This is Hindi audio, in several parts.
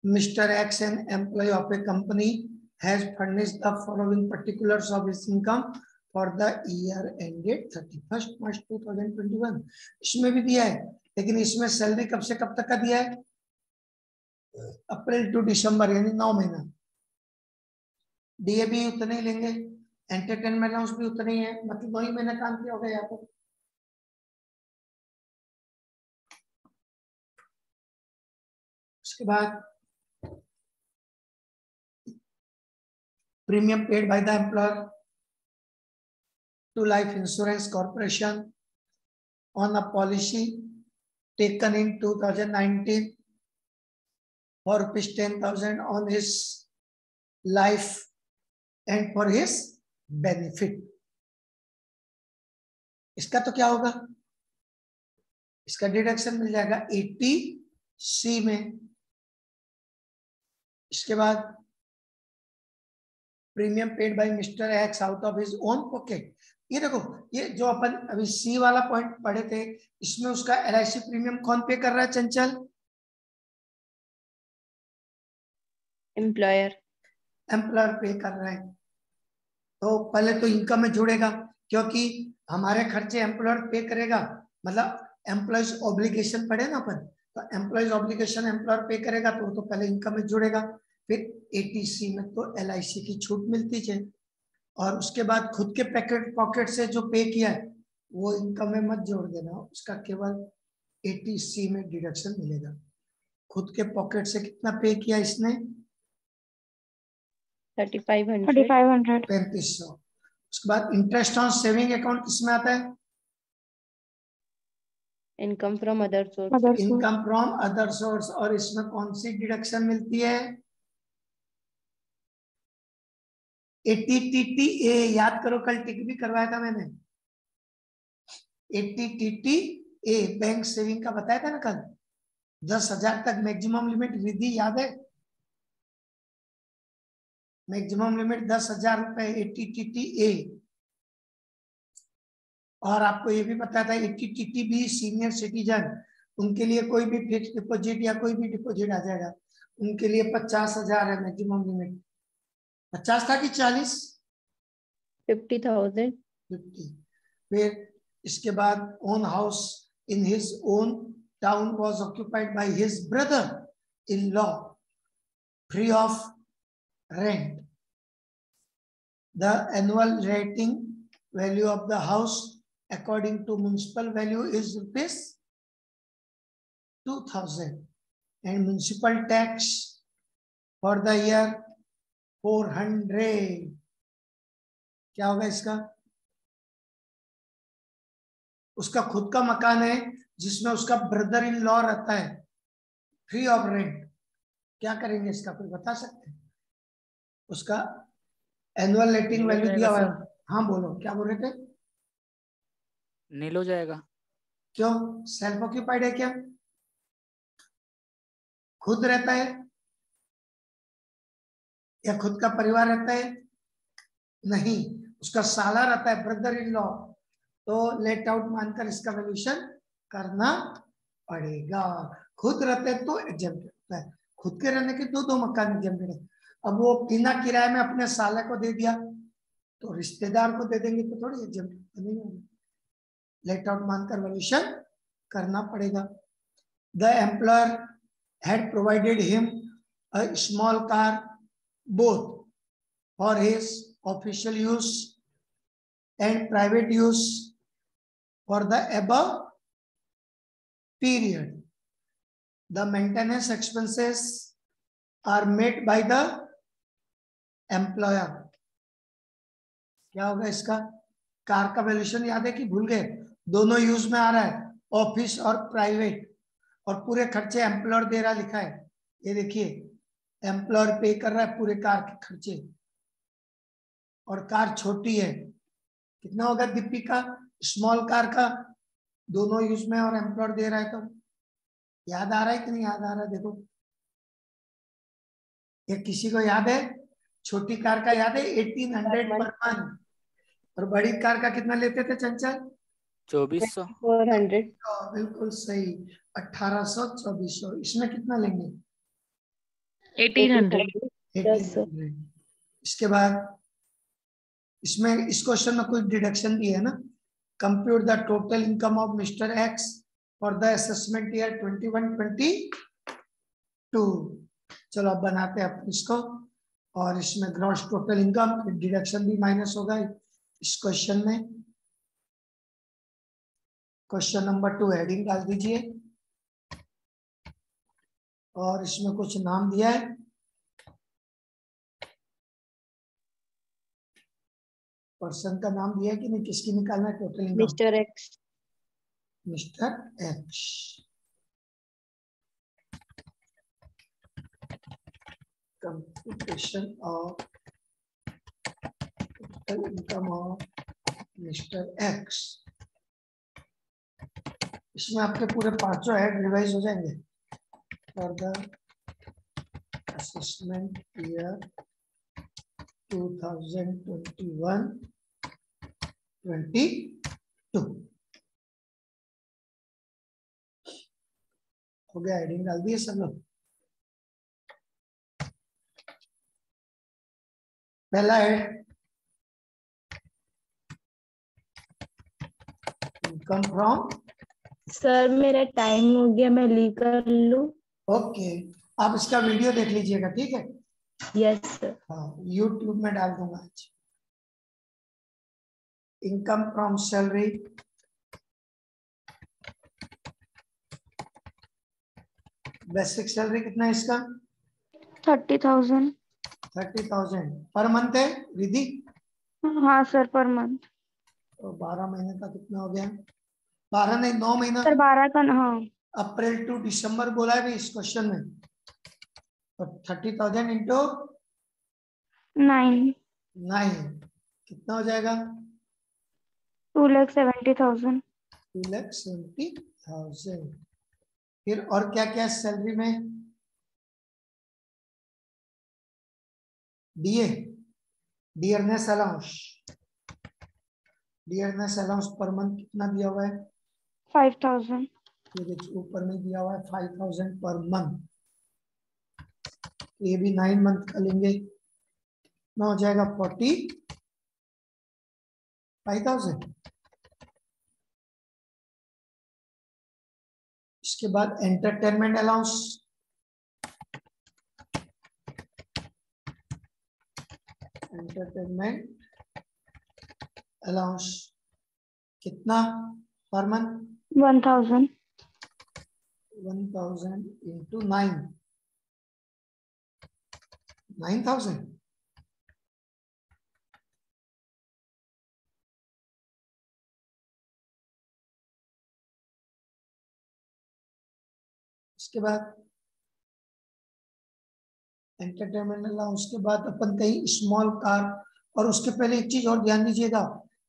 Mr. X, an employee of a company, has furnished the following particulars of his income for the year ended 31st March 2021. इसमें भी दिया है, लेकिन इसमें सैलरी कब से कब तक का दिया है? अप्रैल टू दिसंबर, यानी 9 महीना। डीए भी उतने ही लेंगे, एंटरटेनमेंट अलाउंस भी उतने ही है, मतलब 9 ही महीना काम किया होगा यहाँ पर। उसके बाद premium paid by the employer to life insurance corporation on a policy taken in 2019 for rupees 10,000 on his life and for his benefit. इसका तो क्या होगा? इसका डिडक्शन मिल जाएगा 80C में। इसके बाद premium paid bye mister x out of his own pocket. ये देखो, ये जो अपन अभी सी वाला पॉइंट पढ़े थे, इसमें उसका LIC प्रीमियम कौन पे कर रहा है चंचल? एम्प्लॉयर पे कर रहा है। तो पहले तो इनकम में जुड़ेगा, क्योंकि हमारे खर्चे एम्प्लॉयर पे करेगा, मतलब एम्प्लॉयज ऑब्लिगेशन पड़े ना अपन, तो एम्प्लॉयज ऑब्लिगेशन एम्प्लॉयर पे करेगा, तो पहले इनकम में जुड़ेगा। फिर 80C में तो LIC की छूट मिलती है, और उसके बाद खुद के पॉकेट से जो पे किया है वो इनकम में मत जोड़ देना, उसका केवल 80C में डिडक्शन मिलेगा। खुद के पॉकेट से कितना पे किया इसने? 3500। उसके बाद इंटरेस्ट ऑन सेविंग अकाउंट किसमें आता है? Income from other source. Income from other source, और इसमें कौन सी डिडक्शन मिलती है? 80TTA। याद करो, कल टिक भी करवाया था मैंने। 80TTA बैंक सेविंग का बताया था ना कल, 10,000 तक मैक्सिमम लिमिट विधि याद है? मैक्सिमम लिमिट 10,000 रुपए 80TTA। और आपको ये भी पता था 80TTB सीनियर सिटीजन, उनके लिए कोई भी फिक्स डिपॉजिट या कोई भी डिपॉजिट आ जाएगा, उनके लिए 50,000 है मैक्सिमम लिमिट। 50 था कि 40? 50,000। 50। फिर इसके बाद own house in his own town was occupied by his brother in law free of rent. The annual rating value of the house according to municipal value is rupees 2,000 and municipal tax for the year 400। क्या होगा इसका? उसका खुद का मकान है जिसमें उसका ब्रदर इन लॉ रहता है, फ्री ऑफ रेंट। क्या करेंगे इसका, कोई बता सकते हैं? उसका एनुअल रेटिंग वैल्यू दिया हुआ है। हाँ बोलो, क्या बोल रहे थे? नील हो जाएगा। क्यों? सेल्फ ऑक्यूपाइड है क्या? खुद रहता है या खुद का परिवार रहता है? नहीं, उसका साला रहता है, ब्रदर इन लॉ। तो लेट आउट मानकर इसका वैल्यूएशन करना पड़ेगा। खुद रहते तो एग्जेम्प्ट होता है, खुद के रहने के दो मकान एग्जेम्प्टेड है। अब वो बिना किराए में अपने साले को दे दिया, तो रिश्तेदार को दे देंगे तो थोड़ी एग्जेम्प्ट नहीं होगी। लेट आउट मानकर वैल्यूएशन करना पड़ेगा। The employer had provided him a small car both for his official use and private use for the above period. The maintenance expenses are made by the employer। क्या होगा इसका? कार का वैल्यूएशन याद है कि भूल गए? दोनों यूज में आ रहा है, ऑफिस और प्राइवेट, और पूरे खर्चे एम्प्लॉयर दे रहा लिखा है। ये देखिए, एम्प्लॉयर पे कर रहा है पूरे कार के खर्चे, और कार छोटी है। कितना होगा दीपिका स्मॉल कार का? दोनों यूज में और एम्प्लॉयर दे रहा है, तो याद आ रहा है कि नहीं याद आ रहा है? देखो, ये किसी को याद है? छोटी कार का याद है 1800 पर मंथ, और बड़ी कार का कितना लेते थे चंचल? 2400। 400। बिल्कुल सही, 1800 2400। इसमें कितना लेंगे? 1800. 1800। इसके बाद इसमें इस क्वेश्चन में कुछ डिडक्शन भी है ना। Compute the total income of mister x for the assessment year 21-22। चलो अब बनाते हैं अपन इसको। और इसमें ग्रॉस टोटल इनकम डिडक्शन भी माइनस होगा इस क्वेश्चन में। क्वेश्चन नंबर 2 हेडिंग डाल दीजिए और इसमें कुछ नाम दिया है। पर्सन का नाम दिया है कि नहीं, किसकी निकालना है total income? Mr. X. Mister x. Computation of total income of mister x. इसमें आपके पूरे पांचों हेड रिवाइज हो जाएंगे फॉर द असेसमेंट ईयर 2021-22। हो गया, हेडिंग डाल दिए सब लोग। पहला है इनकम फ्रॉम। सर मेरा टाइम हो गया, मैं लीव कर लूं? ओके, आप इसका वीडियो देख लीजिएगा, ठीक है? Yes sir. हाँ, यूट्यूब में डाल दूंगा आज। Income from salary, basic salary कितना है इसका? 30,000। 30,000 पर मंथ है विधि। हाँ सर, पर मंथ। तो 12 महीने का कितना हो गया? 12 नहीं, 9 महीना। सर 12 का, हाँ। अप्रैल टू दिसंबर बोला है इस क्वेश्चन में। तो 30,000 इंटू 9। 9 कितना हो जाएगा? 2,70,000। 2,70,000। फिर और क्या क्या सैलरी में? DA, dearness allowance. Dearness allowance per month कितना दिया हुआ है? 5,000। ये देखिए ऊपर में दिया हुआ है 5,000 पर मंथ। ये भी 9 मंथ का लेंगे, कितना हो जाएगा? 45,000। इसके बाद एंटरटेनमेंट अलाउंस, एंटरटेनमेंट अलाउंस कितना पर मंथ? 1,000। 1,000 इंटू 9, 9,000। इसके बाद एंटरटेनमेंट अलाउंस के बाद अपन कहीं स्मॉल कार। और उसके पहले एक चीज और ध्यान दीजिएगा,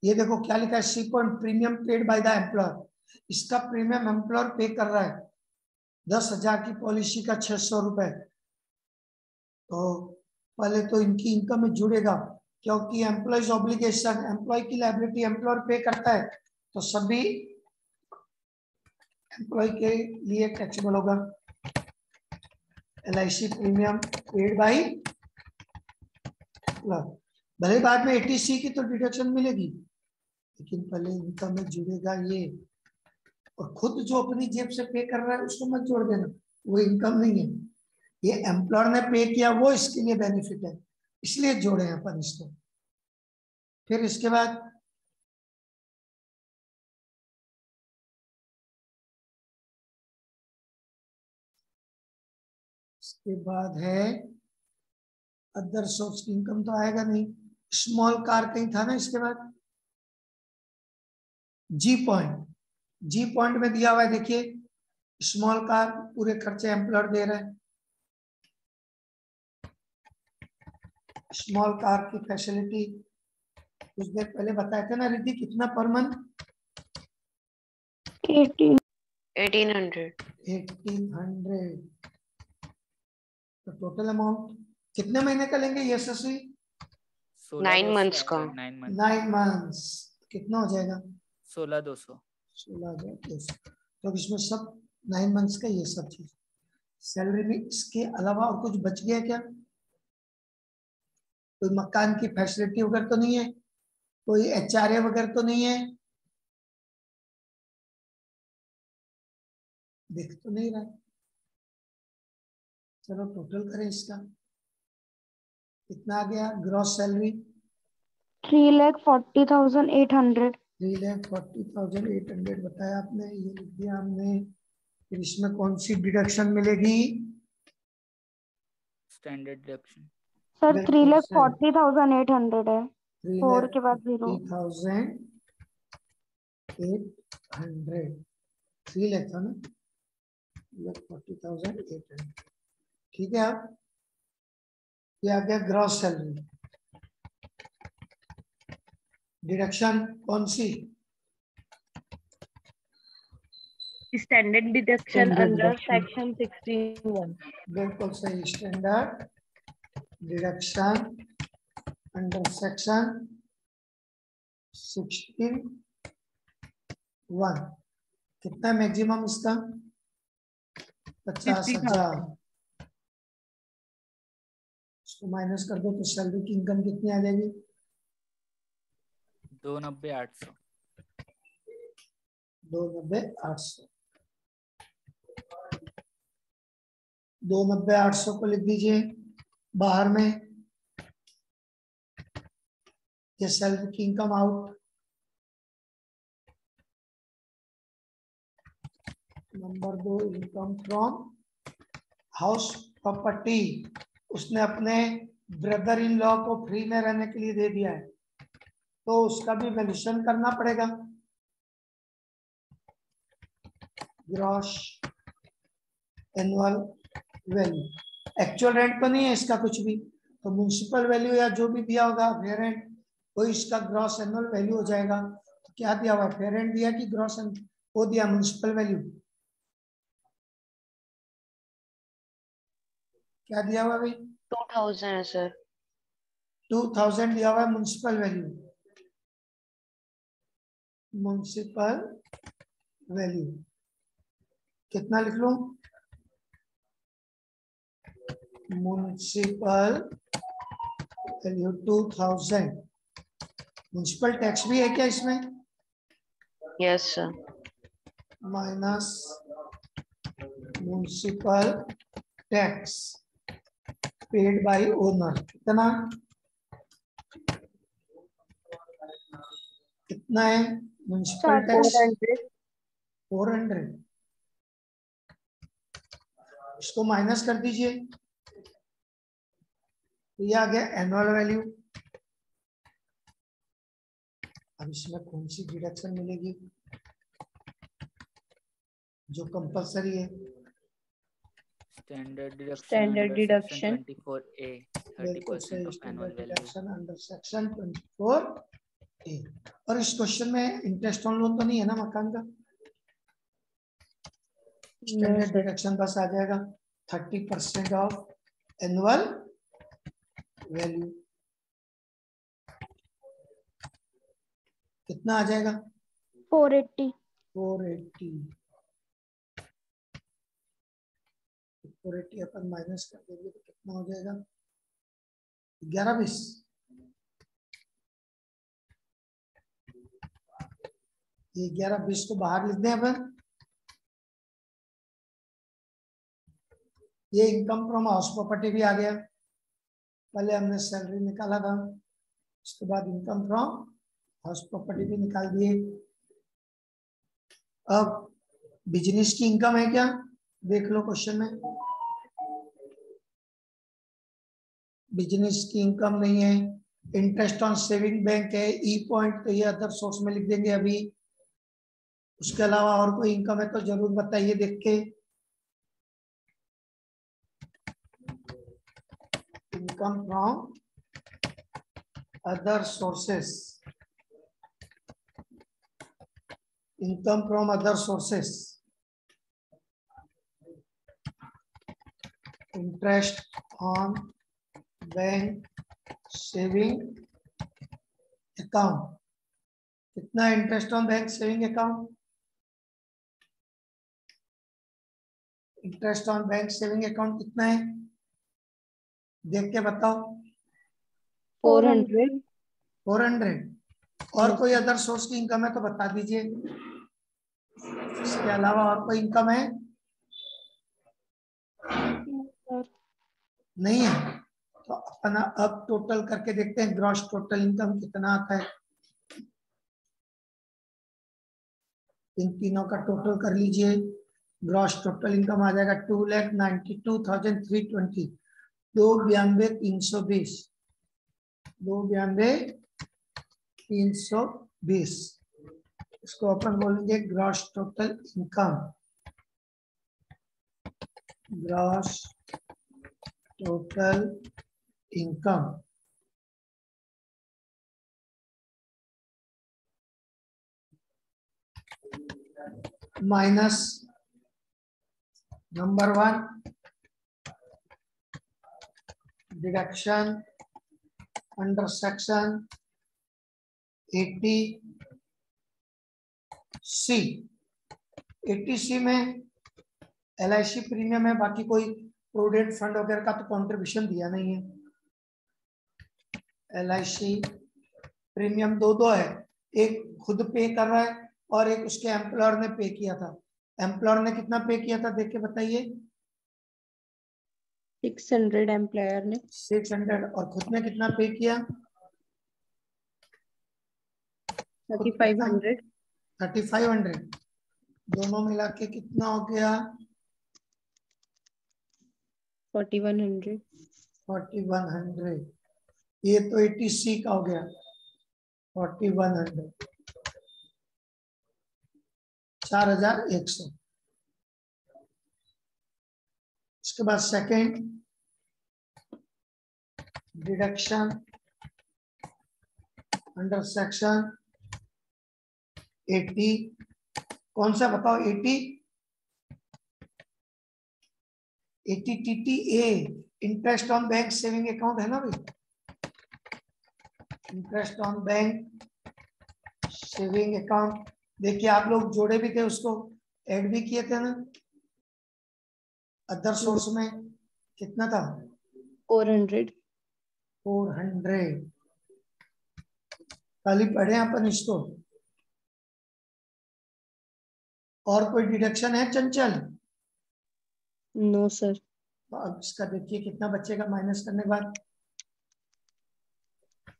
ये देखो क्या लिखा है, C point premium paid by the employer. इसका प्रीमियम एम्प्लॉयर पे कर रहा है। 10,000 की पॉलिसी का 600 रुपए। तो पहले तो इनकी इनकम में जुड़ेगा, क्योंकि एम्प्लॉयज ऑब्लिगेशन, एम्प्लॉय की लायबिलिटी एम्प्लॉयर पे करता है, तो सभी एम्प्लॉय के लिए टैक्सेबल होगा। LIC प्रीमियम पेड बाई, भले बाद में ATC की तो डिडक्शन मिलेगी, लेकिन पहले इनकम में जुड़ेगा ये। और खुद जो अपनी जेब से पे कर रहा है उसको मत जोड़ देना, वो इनकम नहीं है। ये एम्प्लॉयर ने पे किया, वो इसके लिए बेनिफिट है, इसलिए जोड़े अपन इसको। फिर इसके बाद है अदर सोर्स की इनकम, तो आएगा नहीं। स्मॉल कार कहीं था ना इसके बाद। जी पॉइंट में दिया हुआ है, देखिए स्मॉल कार पूरे खर्चे एम्प्लॉयर दे रहे हैं। स्मॉल कार की फैसिलिटी कुछ देर पहले बताए थे ना रिद्धि, कितना पर मंथ? 1800। तो टोटल अमाउंट कितने महीने का लेंगे ये SSV? 9 months का। 9 मंथ्स कितना हो जाएगा? 16,200। 16,200। तो इसमें सब 9 मंथ्स का ये सब चीज सैलरी में इसके अलावा और कुछ बच गया क्या? कोई मकान की फैसिलिटी वगैरह तो नहीं है, कोई HRA वगैरह तो नहीं है, देख तो नहीं रहा। चलो टोटल करें इसका, कितना आ गया ग्रॉस सैलरी? 3,40,800। 3,40,800 बताया आपने, ये लिख दिया हमने। फिर इसमें कौन सी डिडक्शन मिलेगी? Standard deduction. सर बिल्कुल सही, 3,40,800 है, 4 के बाद 0। 3,40,800, 3 लाख था ना, 3,40,800। ठीक है, अब ये आ गया ग्रॉस सैलरी। डिडक्शन कौन सी? Standard deduction under section 61। बिल्कुल सही, स्टैंडर्ड डिडक्शन अंडर सेक्शन 61। कितना मैक्सिमम इसका? 50,000। इसको माइनस कर दो तो सैलरी की इनकम कितनी आ जाएगी? 290,800। 290,800। 290,800 को लिख दीजिए बाहर में, ये सैलरी की income out. Number 2, income from house property. उसने अपने ब्रदर इन लॉ को फ्री में रहने के लिए दे दिया है, तो उसका भी वैल्यूएशन करना पड़ेगा। Gross annual value, actual rent तो नहीं है इसका कुछ भी, तो म्युनिसिपल वैल्यू या जो भी दिया होगा फेयर रेंट, वो इसका ग्रॉस एनुअल वैल्यू हो जाएगा। तो क्या दिया हुआ है, फेयर रेंट दिया कि ग्रॉस वो दिया म्युनिसिपल वैल्यू? क्या दिया हुआ भाई? 2000 है सर। 2000 दिया हुआ है म्युनिसिपल वैल्यू। म्युनिसिपल वैल्यू कितना लिख लूं? Municipal value 2000। म्युनिसिपल टैक्स भी है क्या इसमें? Yes sir. Minus municipal tax paid by owner, कितना कितना है म्युनिसिपल टैक्स? 400। इसको माइनस कर दीजिए, तो ये आ गया एनुअल वैल्यू। अब इसमें कौन सी डिडक्शन मिलेगी जो कंपलसरी है? स्टैंडर्ड डिडक्शन 24A, बिल्कुल 30% सही, of annual standard value. Deduction under section 24A। और इस क्वेश्चन में इंटरेस्ट ऑन लोन तो नहीं है ना मकान का? स्टैंडर्ड डिडक्शन बस आ जाएगा 30% ऑफ एनुअल वैल्यू। कितना आ जाएगा? 480। 480 अपन माइनस कर देंगे तो कितना हो जाएगा? 11-20। ये 11-20 को बाहर लिख दें अपन। ये इनकम फ्रॉम हाउस प्रॉपर्टी भी आ गया, पहले हमने सैलरी निकाला था, उसके बाद इनकम फ्रॉम हाउस प्रॉपर्टी भी निकाल दिए। अब बिजनेस की इनकम है क्या, देख लो क्वेश्चन में। बिजनेस की इनकम नहीं है। इंटरेस्ट ऑन सेविंग बैंक है, ई पॉइंट, तो ये अदर सोर्स में लिख देंगे अभी। उसके अलावा और कोई इनकम है तो जरूर बताइए देख के। Income from other sources, income from other sources, interest on bank saving account. कितना interest on bank saving account? Interest on bank saving account कितना है, देख के बताओ। 400। 400। और कोई अदर सोर्स की इनकम है तो बता दीजिए। इसके अलावा और कोई इनकम है? नहीं है। तो अपना अब टोटल करके देखते हैं ग्रॉस टोटल इनकम कितना आता है। इन तीनों का टोटल कर लीजिए। ग्रॉस टोटल इनकम आ जाएगा 2,92,320। 292,320। 292,320 इसको अपन बोलेंगे gross total income. Gross total income minus number 1 deduction under section 80C। 80C में LIC प्रीमियम है, बाकी कोई प्रोविडेंट फंड वगैरह का तो कंट्रीब्यूशन दिया नहीं है। LIC प्रीमियम दो है, एक खुद पे कर रहा है और एक उसके एम्प्लॉयर ने पे किया था। एम्प्लॉयर ने कितना पे किया था देख के बताइए। 600 एम्प्लॉयर ने। 600। और खुद ने कितना पे किया? 3500। 3500। दोनों मिला के कितना हो गया? 4100। 4100। ये तो 80C का हो गया 4100। 4100। उसके बाद सेकंड डिडक्शन अंडर सेक्शन 80। कौन सा बताओ? 80 TTA interest on bank saving account है ना भाई। Interest on bank saving account देखिए आप लोग जोड़े भी थे, उसको ऐड भी किए थे ना अदर सोर्स में। कितना था? 400। 400। कल ही पढ़े अपन इसको। और कोई डिडक्शन है चंचल? No sir. तो अब इसका देखिए कितना बचेगा माइनस करने के बाद।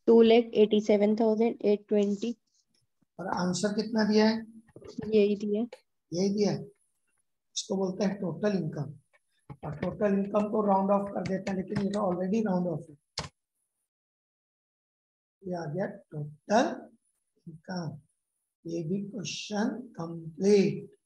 2,87,820। और आंसर कितना दिया है? यही दिया। यही दिया है। इसको बोलते हैं टोटल इनकम। और टोटल इनकम को राउंड ऑफ कर देते हैं, लेकिन ये तो ऑलरेडी राउंड ऑफ है। ये आ गया टोटल इनकम। ये भी क्वेश्चन कंप्लीट।